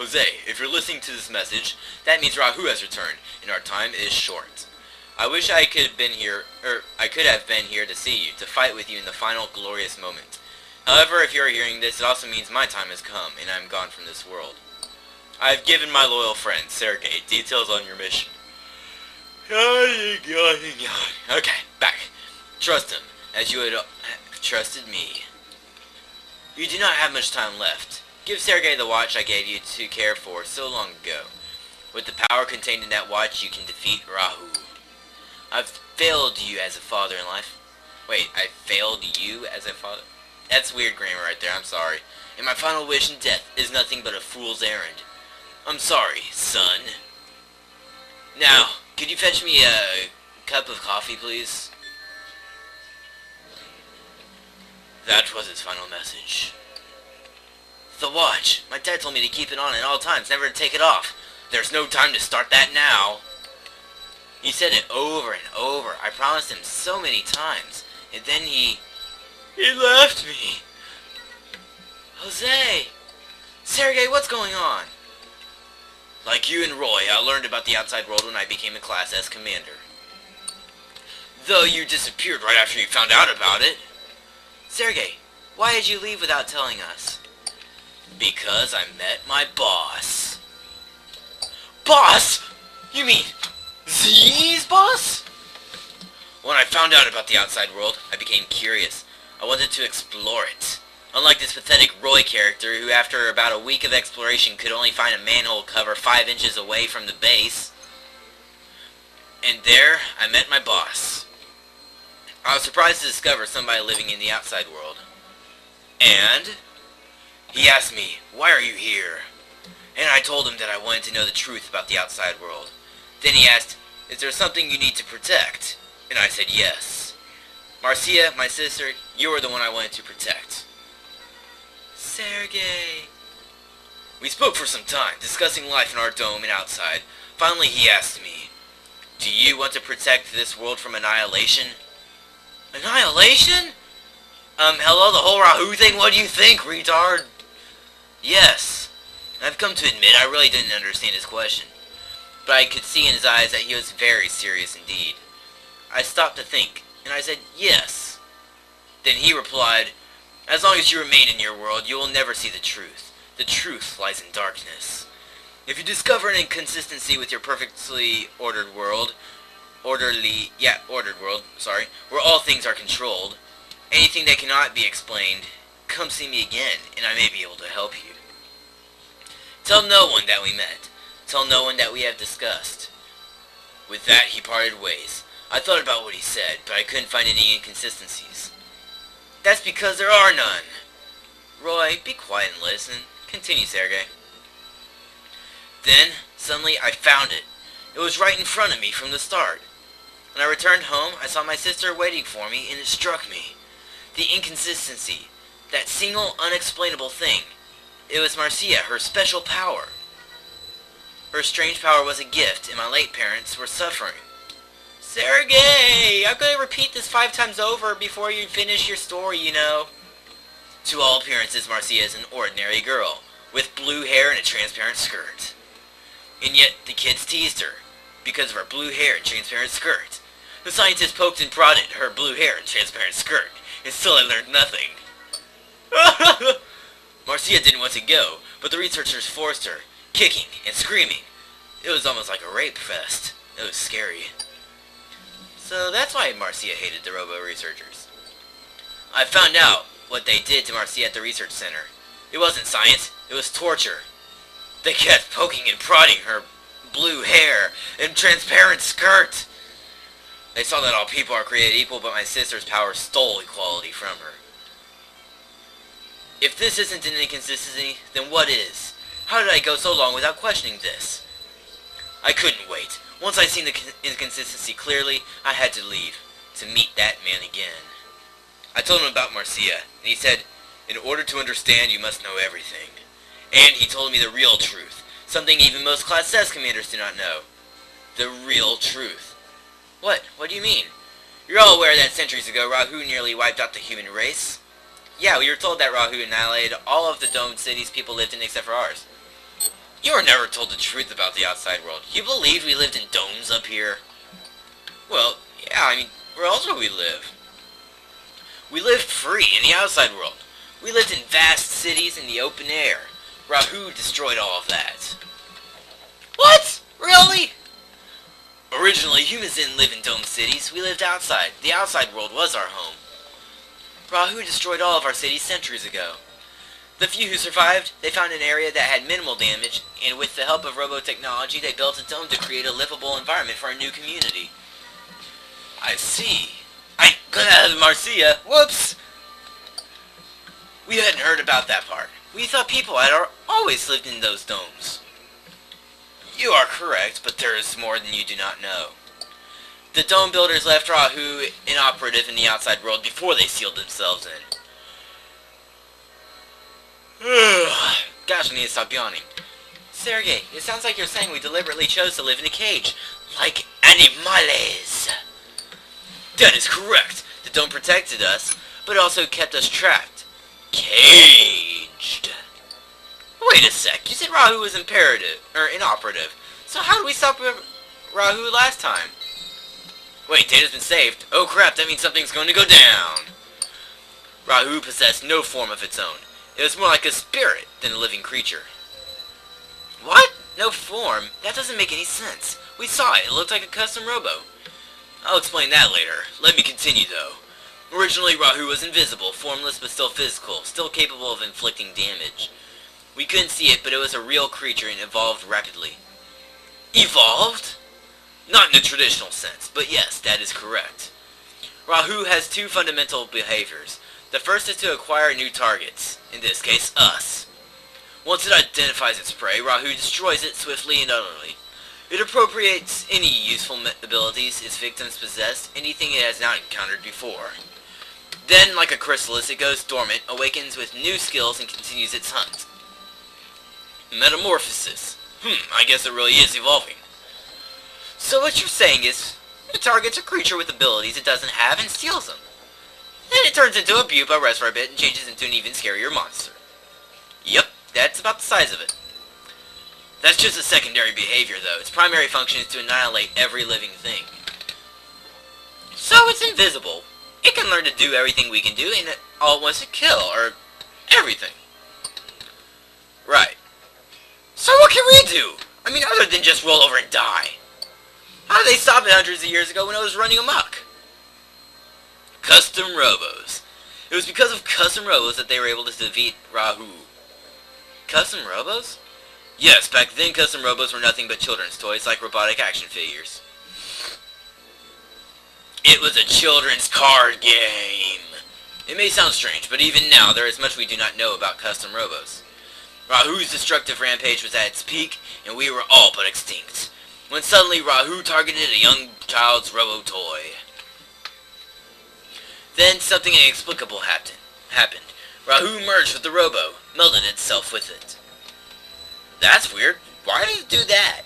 Jose, if you're listening to this message, that means Rahu has returned, and our time is short. I wish I could have been here to see you, to fight with you in the final glorious moment. However, if you are hearing this, it also means my time has come, and I am gone from this world. I have given my loyal friend, Sergei, details on your mission. Okay, back. Trust him, as you had trusted me. You do not have much time left. Give Sergei the watch I gave you to care for so long ago. With the power contained in that watch, you can defeat Rahu. I've failed you as a father in life. Wait, I failed you as a father? That's weird grammar right there, I'm sorry. And my final wish in death is nothing but a fool's errand. I'm sorry, son. Now, could you fetch me a cup of coffee, please? That was his final message. The watch. My dad told me to keep it on at all times, never to take it off. There's no time to start that now. He said it over and over. I promised him so many times. And then he left me. Jose! Sergei, what's going on? Like you and Roy, I learned about the outside world when I became a Class S commander. Though you disappeared right after you found out about it. Sergei, why did you leave without telling us? Because I met my boss. Boss? You mean Z's boss? When I found out about the outside world, I became curious. I wanted to explore it. Unlike this pathetic Roy character who after about a week of exploration could only find a manhole cover 5 inches away from the base. And there, I met my boss. I was surprised to discover somebody living in the outside world. And he asked me, "Why are you here?" And I told him that I wanted to know the truth about the outside world. Then he asked, "Is there something you need to protect?" And I said yes. Marcia, my sister, you are the one I wanted to protect. Sergei. We spoke for some time, discussing life in our dome and outside. Finally he asked me, "Do you want to protect this world from annihilation?" Annihilation? Hello, the whole Rahu thing? What do you think, retard? Yes. I've come to admit I really didn't understand his question. But I could see in his eyes that he was very serious indeed. I stopped to think, and I said, yes. Then he replied, "As long as you remain in your world, you will never see the truth. The truth lies in darkness. If you discover an inconsistency with your perfectly ordered world, ordered world, where all things are controlled, anything that cannot be explained, come see me again, and I may be able to help you. Tell no one that we met. Tell no one that we have discussed." With that, he parted ways. I thought about what he said, but I couldn't find any inconsistencies. That's because there are none. Roy, be quiet and listen. Continue, Sergei. Then, suddenly, I found it. It was right in front of me from the start. When I returned home, I saw my sister waiting for me, and it struck me. The inconsistency. That single, unexplainable thing. It was Marcia, her special power. Her strange power was a gift, and my late parents were suffering. Sergei! I'm going to repeat this 5 times over before you finish your story, you know. To all appearances, Marcia is an ordinary girl, with blue hair and a transparent skirt. And yet, the kids teased her, because of her blue hair and transparent skirt. The scientists poked and prodded her blue hair and transparent skirt, and still I learned nothing. Marcia didn't want to go, but the researchers forced her, kicking and screaming. It was almost like a rape fest. It was scary. So that's why Marcia hated the Robo researchers. I found out what they did to Marcia at the research center. It wasn't science, it was torture. They kept poking and prodding her blue hair and transparent skirt. They saw that all people are created equal, but my sister's power stole equality from her. If this isn't an inconsistency, then what is? How did I go so long without questioning this? I couldn't wait. Once I'd seen the inconsistency clearly, I had to leave, to meet that man again. I told him about Marcia, and he said, "In order to understand, you must know everything." And he told me the real truth, something even most Class S commanders do not know. The real truth. What? What do you mean? You're all aware that centuries ago, Rahu nearly wiped out the human race? Yeah, we were told that Rahu annihilated all of the domed cities people lived in except for ours. You were never told the truth about the outside world. You believed we lived in domes up here? Well, yeah, I mean, where else would we live? We lived free in the outside world. We lived in vast cities in the open air. Rahu destroyed all of that. What? Really? Originally, humans didn't live in dome cities. We lived outside. The outside world was our home. Rahu destroyed all of our cities centuries ago. The few who survived, they found an area that had minimal damage, and with the help of Robo technology, they built a dome to create a livable environment for a new community. I see. Marcia. Whoops. We hadn't heard about that part. We thought people had always lived in those domes. You are correct, but there is more than you do not know. The dome builders left Rahu inoperative in the outside world before they sealed themselves in. Gosh, I need to stop yawning. Sergei, it sounds like you're saying we deliberately chose to live in a cage. Like animales. That is correct. The dome protected us, but also kept us trapped. Caged. Wait a sec, you said Rahu was inoperative. So how did we stop Rahu last time? Wait, data's been saved. Oh crap, that means something's going to go down. Rahu possessed no form of its own. It was more like a spirit than a living creature. What? No form? That doesn't make any sense. We saw it. It looked like a custom Robo. I'll explain that later. Let me continue, though. Originally, Rahu was invisible, formless but still physical, still capable of inflicting damage. We couldn't see it, but it was a real creature and evolved rapidly. Evolved? Not in the traditional sense, but yes, that is correct. Rahu has two fundamental behaviors. The first is to acquire new targets, in this case, us. Once it identifies its prey, Rahu destroys it swiftly and utterly. It appropriates any useful abilities its victims possess, anything it has not encountered before. Then, like a chrysalis, it goes dormant, awakens with new skills, and continues its hunt. Metamorphosis. I guess it really is evolving. So what you're saying is, it targets a creature with abilities it doesn't have and steals them. Then it turns into a pupa, rests for a bit, and changes into an even scarier monster. Yep, that's about the size of it. That's just a secondary behavior, though. Its primary function is to annihilate every living thing. So it's invisible. It can learn to do everything we can do, and all it wants to kill, or everything. Right. So what can we do? I mean, other than just roll over and die. How did they stop it hundreds of years ago when it was running amok? Custom Robos. It was because of Custom Robos that they were able to defeat Rahu. Custom Robos? Yes, back then Custom Robos were nothing but children's toys like robotic action figures. It was a children's card game. It may sound strange, but even now there is much we do not know about Custom Robos. Rahu's destructive rampage was at its peak, and we were all but extinct, when suddenly Rahu targeted a young child's Robo toy. Then something inexplicable happened. Rahu merged with the Robo, melded itself with it. That's weird. Why did it do that?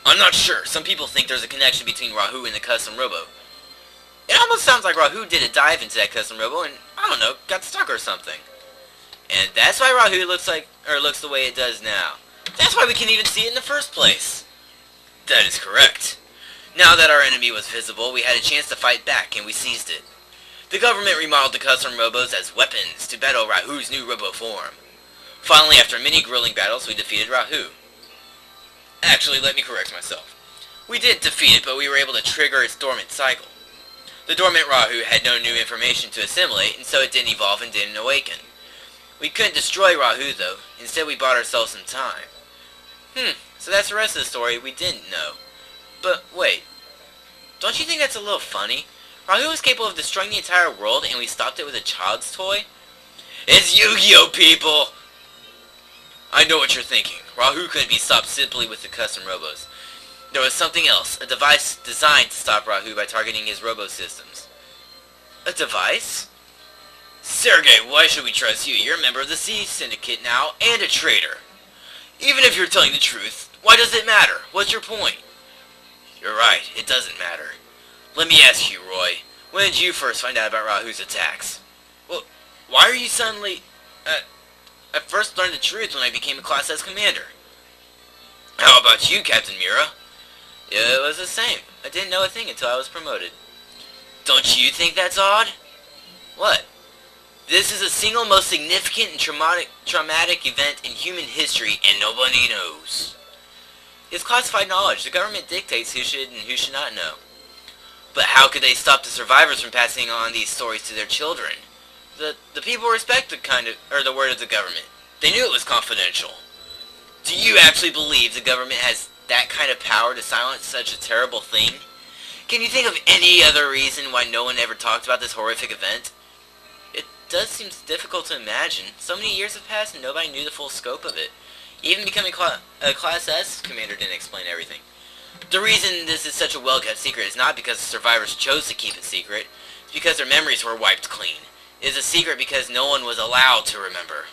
I'm not sure. Some people think there's a connection between Rahu and the custom Robo. It almost sounds like Rahu did a dive into that custom Robo and, I don't know, got stuck or something. And that's why Rahu looks the way it does now. That's why we can even see it in the first place. That is correct. Now that our enemy was visible, we had a chance to fight back, and we seized it. The government remodeled the custom Robos as weapons to battle Rahu's new Robo form. Finally, after many grueling battles, we defeated Rahu. Actually, let me correct myself. We did defeat it, but we were able to trigger its dormant cycle. The dormant Rahu had no new information to assimilate, and so it didn't evolve and didn't awaken. We couldn't destroy Rahu, though. Instead, we bought ourselves some time. So that's the rest of the story we didn't know. But wait, don't you think that's a little funny? Rahu was capable of destroying the entire world, and we stopped it with a child's toy? It's Yu-Gi-Oh, people! I know what you're thinking. Rahu couldn't be stopped simply with the custom Robos. There was something else, a device designed to stop Rahu by targeting his Robo systems. A device? Sergei, why should we trust you? You're a member of the Sea Syndicate now, and a traitor. Even if you're telling the truth, why does it matter? What's your point? You're right, it doesn't matter. Let me ask you, Roy, when did you first find out about Rahu's attacks? Well, why are you suddenly... I first learned the truth when I became a Class S commander. How about you, Captain Mira? It was the same. I didn't know a thing until I was promoted. Don't you think that's odd? What? This is the single most significant and traumatic event in human history, and nobody knows. It's classified knowledge. The government dictates who should and who should not know. But how could they stop the survivors from passing on these stories to their children? The people respect the word of the government. They knew it was confidential. Do you actually believe the government has that kind of power to silence such a terrible thing? Can you think of any other reason why no one ever talked about this horrific event? It does seem difficult to imagine. So many years have passed and nobody knew the full scope of it. Even becoming a Class S commander didn't explain everything. The reason this is such a well-kept secret is not because the survivors chose to keep it secret. It's because their memories were wiped clean. It is a secret because no one was allowed to remember.